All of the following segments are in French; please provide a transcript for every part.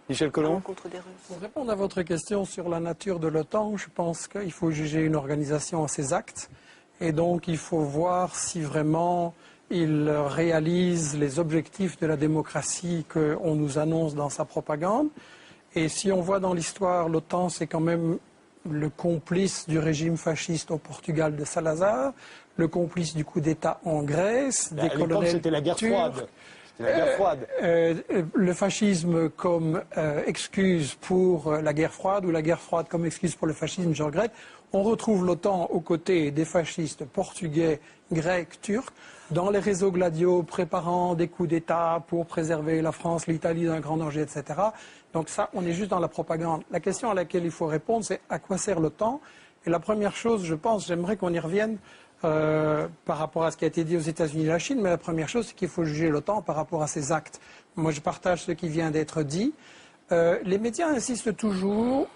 Michel Collomb. Pour répondre à votre question sur la nature de l'OTAN, je pense qu'il faut juger une organisation à ses actes. Et donc, il faut voir si vraiment il réalise les objectifs de la démocratie qu'on nous annonce dans sa propagande. Et si on voit dans l'histoire, l'OTAN, c'est quand même le complice du régime fasciste au Portugal de Salazar, le complice du coup d'État en Grèce, des colonels c'était la guerre froide. Le fascisme comme excuse pour la guerre froide ou la guerre froide comme excuse pour le fascisme, je regrette. On retrouve l'OTAN aux côtés des fascistes portugais, grecs, turcs, dans les réseaux gladiaux préparant des coups d'État pour préserver la France, l'Italie d'un grand danger, etc. Donc ça, on est juste dans la propagande. La question à laquelle il faut répondre, c'est à quoi sert l'OTAN? Et la première chose, je pense, j'aimerais qu'on y revienne par rapport à ce qui a été dit aux États-Unis et à la Chine, mais la première chose, c'est qu'il faut juger l'OTAN par rapport à ses actes. Moi, je partage ce qui vient d'être dit. Les médias insistent toujours,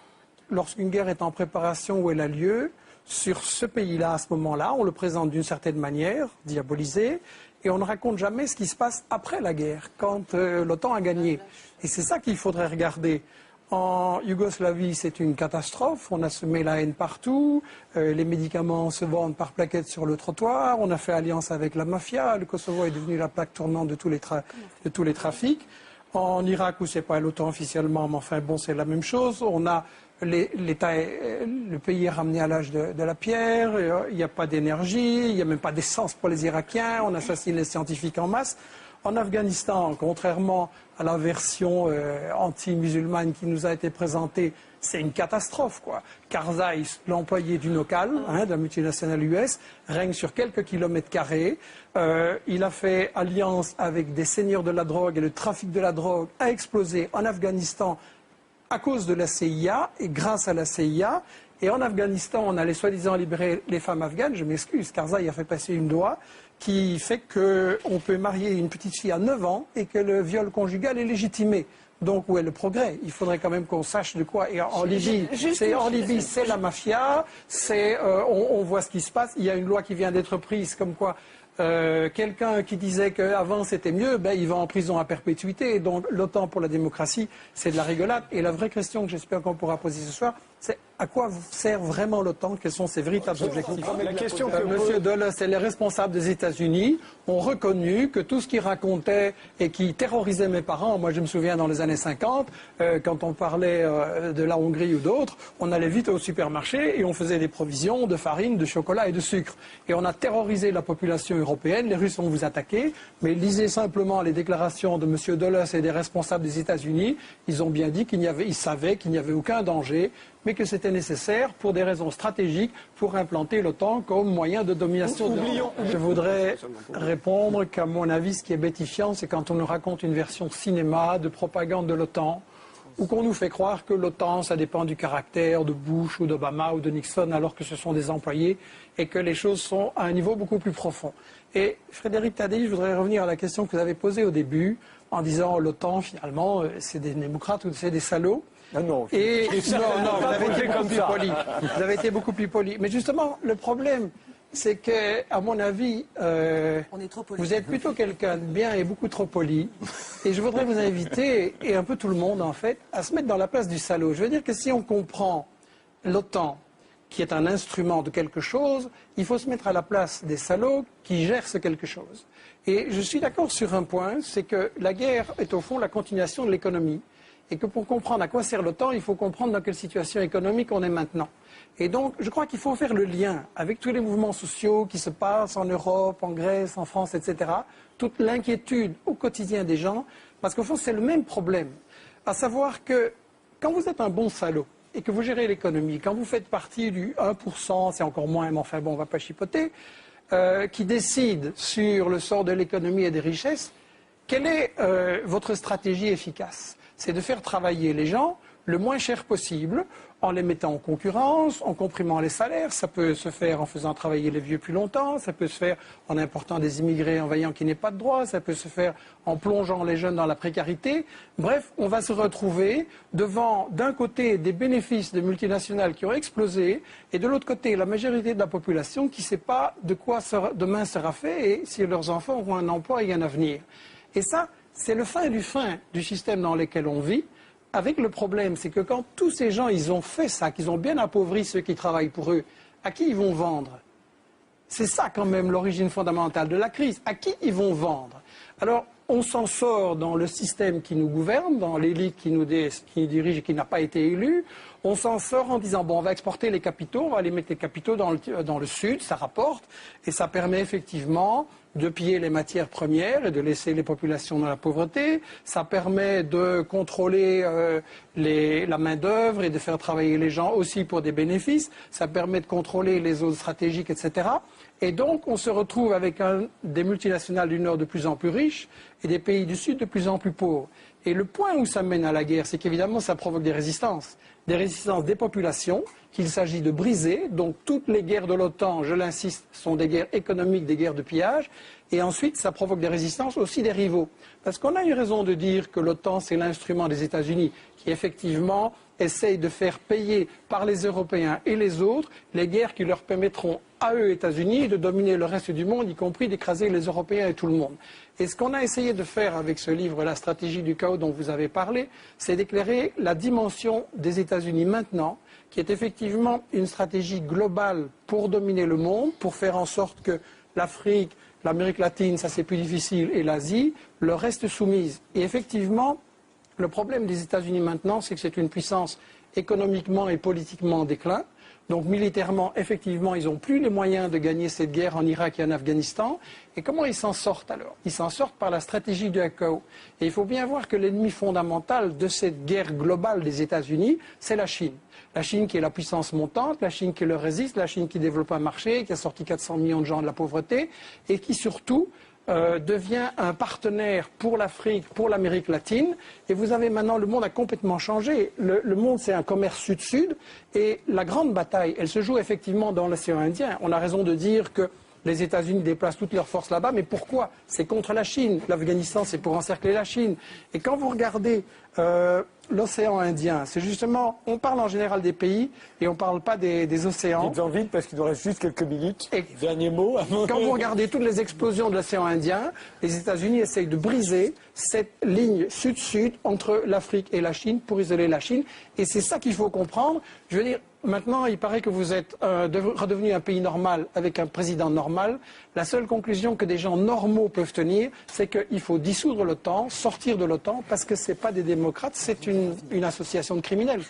lorsqu'une guerre est en préparation ou elle a lieu, sur ce pays-là à ce moment-là. On le présente d'une certaine manière, diabolisé, et on ne raconte jamais ce qui se passe après la guerre, quand l'OTAN a gagné. Et c'est ça qu'il faudrait regarder. En Yougoslavie, c'est une catastrophe. On a semé la haine partout. Les médicaments se vendent par plaquettes sur le trottoir. On a fait alliance avec la mafia. Le Kosovo est devenu la plaque tournante de tous les trafics. En Irak, où c'est pas l'OTAN officiellement, mais enfin bon, c'est la même chose. On a le pays est ramené à l'âge de la pierre. Il n'y a pas d'énergie. Il n'y a même pas d'essence pour les Irakiens. On assassine les scientifiques en masse. En Afghanistan, contrairement à la version anti-musulmane qui nous a été présentée, c'est une catastrophe, quoi. Karzai, l'employé du Nocal, de la multinationale US, règne sur quelques kilomètres carrés. Il a fait alliance avec des seigneurs de la drogue et le trafic de la drogue a explosé en Afghanistan à cause de la CIA et grâce à la CIA. Et en Afghanistan, on allait soi-disant libérer les femmes afghanes. Je m'excuse, Karzai a fait passer une loi qui fait qu'on peut marier une petite fille à 9 ans et que le viol conjugal est légitimé. Donc, où est le progrès? Il faudrait quand même qu'on sache de quoi. Et en Libye, c'est la mafia, on voit ce qui se passe. Il y a une loi qui vient d'être prise comme quoi quelqu'un qui disait qu'avant c'était mieux, il va en prison à perpétuité. Donc, l'OTAN pour la démocratie, c'est de la rigolade. Et la vraie question que j'espère qu'on pourra poser ce soir, c'est à quoi sert vraiment l'OTAN? Quels sont ses véritables objectifs? La question que Monsieur Dulles et les responsables des États-Unis ont reconnu que tout ce qu'ils racontaient et qui terrorisait mes parents, moi je me souviens dans les années 50, quand on parlait de la Hongrie ou d'autres, on allait vite au supermarché et on faisait des provisions de farine, de chocolat et de sucre. Et on a terrorisé la population européenne, les Russes vont vous attaquer, mais lisez simplement les déclarations de monsieur Dulles et des responsables des États-Unis, ils ont bien dit ils savaient qu'il n'y avait aucun danger, mais que c'était nécessaire pour des raisons stratégiques pour implanter l'OTAN comme moyen de domination de l'Europe. Je voudrais répondre qu'à mon avis, ce qui est bêtifiant, c'est quand on nous raconte une version cinéma de propagande de l'OTAN, ou qu'on nous fait croire que l'OTAN, ça dépend du caractère de Bush ou d'Obama ou de Nixon, alors que ce sont des employés, et que les choses sont à un niveau beaucoup plus profond. Et Frédéric Tadei, je voudrais revenir à la question que vous avez posée au début, en disant l'OTAN, finalement, c'est des démocrates ou c'est des salauds. Ah non, Et non, vous avez été beaucoup plus poli. Vous avez été beaucoup plus poli. Mais justement, le problème, c'est que, à mon avis, vous êtes plutôt quelqu'un de bien et beaucoup trop poli. Et je voudrais vous inviter, et un peu tout le monde en fait, à se mettre dans la place du salaud. Je veux dire que si on comprend l'OTAN, qui est un instrument de quelque chose, il faut se mettre à la place des salauds qui gèrent ce quelque chose. Et je suis d'accord sur un point, c'est que la guerre est au fond la continuation de l'économie. Et que pour comprendre à quoi sert l'OTAN, il faut comprendre dans quelle situation économique on est maintenant. Et donc, je crois qu'il faut faire le lien avec tous les mouvements sociaux qui se passent en Europe, en Grèce, en France, etc. Toute l'inquiétude au quotidien des gens, parce qu'au fond, c'est le même problème. À savoir que quand vous êtes un bon salaud et que vous gérez l'économie, quand vous faites partie du 1%, c'est encore moins, mais enfin bon, on ne va pas chipoter, qui décide sur le sort de l'économie et des richesses, quelle est votre stratégie efficace? C'est de faire travailler les gens le moins cher possible, en les mettant en concurrence, en comprimant les salaires. Ça peut se faire en faisant travailler les vieux plus longtemps, ça peut se faire en important des immigrés, en voyant qu'ils n'aient pas de droits, ça peut se faire en plongeant les jeunes dans la précarité. Bref, on va se retrouver devant, d'un côté, des bénéfices de multinationales qui ont explosé, et de l'autre côté, la majorité de la population qui ne sait pas de quoi demain sera fait et si leurs enfants auront un emploi et un avenir. Et ça, c'est le fin du système dans lequel on vit. avec le problème, c'est que quand tous ces gens, ils ont fait ça, qu'ils ont bien appauvri ceux qui travaillent pour eux, à qui ils vont vendre? C'est ça quand même l'origine fondamentale de la crise. À qui ils vont vendre? Alors, on s'en sort dans le système qui nous gouverne, dans l'élite qui nous dirige et qui n'a pas été élue. On s'en sort en disant, bon, on va exporter les capitaux, on va aller mettre les capitaux dans le sud, ça rapporte, et ça permet effectivement de piller les matières premières et de laisser les populations dans la pauvreté. Ça permet de contrôler la main-d'œuvre et de faire travailler les gens aussi pour des bénéfices. Ça permet de contrôler les zones stratégiques, etc. Et donc, on se retrouve avec des multinationales du Nord de plus en plus riches et des pays du Sud de plus en plus pauvres. Et le point où ça mène à la guerre, c'est qu'évidemment, ça provoque des résistances des populations qu'il s'agit de briser. Donc toutes les guerres de l'OTAN, je l'insiste, sont des guerres économiques, des guerres de pillage. Et ensuite, ça provoque des résistances aussi des rivaux. Parce qu'on a eu raison de dire que l'OTAN, c'est l'instrument des États-Unis qui, effectivement, essaye de faire payer par les Européens et les autres les guerres qui leur permettront à eux, États-Unis, de dominer le reste du monde, y compris d'écraser les Européens et tout le monde. Et ce qu'on a essayé de faire avec ce livre, La stratégie du chaos dont vous avez parlé, c'est d'éclairer la dimension des États-Unis maintenant, qui est effectivement une stratégie globale pour dominer le monde, pour faire en sorte que l'Afrique, l'Amérique latine, ça c'est plus difficile, et l'Asie, leur restent soumises. Et effectivement, le problème des États-Unis maintenant, c'est que c'est une puissance économiquement et politiquement en déclin. Donc militairement, effectivement, ils n'ont plus les moyens de gagner cette guerre en Irak et en Afghanistan. Et comment ils s'en sortent alors? Ils s'en sortent par la stratégie du chaos. Et il faut bien voir que l'ennemi fondamental de cette guerre globale des États-Unis, c'est la Chine. La Chine qui est la puissance montante, la Chine qui leur résiste, la Chine qui développe un marché, qui a sorti 400 millions de gens de la pauvreté et qui surtout devient un partenaire pour l'Afrique, pour l'Amérique latine. Et vous avez maintenant, le monde a complètement changé. Le monde, c'est un commerce sud-sud. Et la grande bataille, elle se joue effectivement dans l'océan Indien. On a raison de dire que les États-Unis déplacent toutes leurs forces là-bas. Mais pourquoi? C'est contre la Chine. L'Afghanistan, c'est pour encercler la Chine. Et quand vous regardez l'océan Indien, c'est justement, on parle en général des pays et on ne parle pas des océans. Dites-en vite parce qu'il nous reste juste quelques minutes. Et dernier mot. Quand vous regardez toutes les explosions de l'océan Indien, les États-Unis essayent de briser cette ligne sud-sud entre l'Afrique et la Chine pour isoler la Chine. Et c'est ça qu'il faut comprendre. Je veux dire, maintenant, il paraît que vous êtes redevenu un pays normal avec un président normal. La seule conclusion que des gens normaux peuvent tenir, c'est qu'il faut dissoudre l'OTAN, sortir de l'OTAN, parce que ce n'est pas des démocrates, c'est une association de criminels.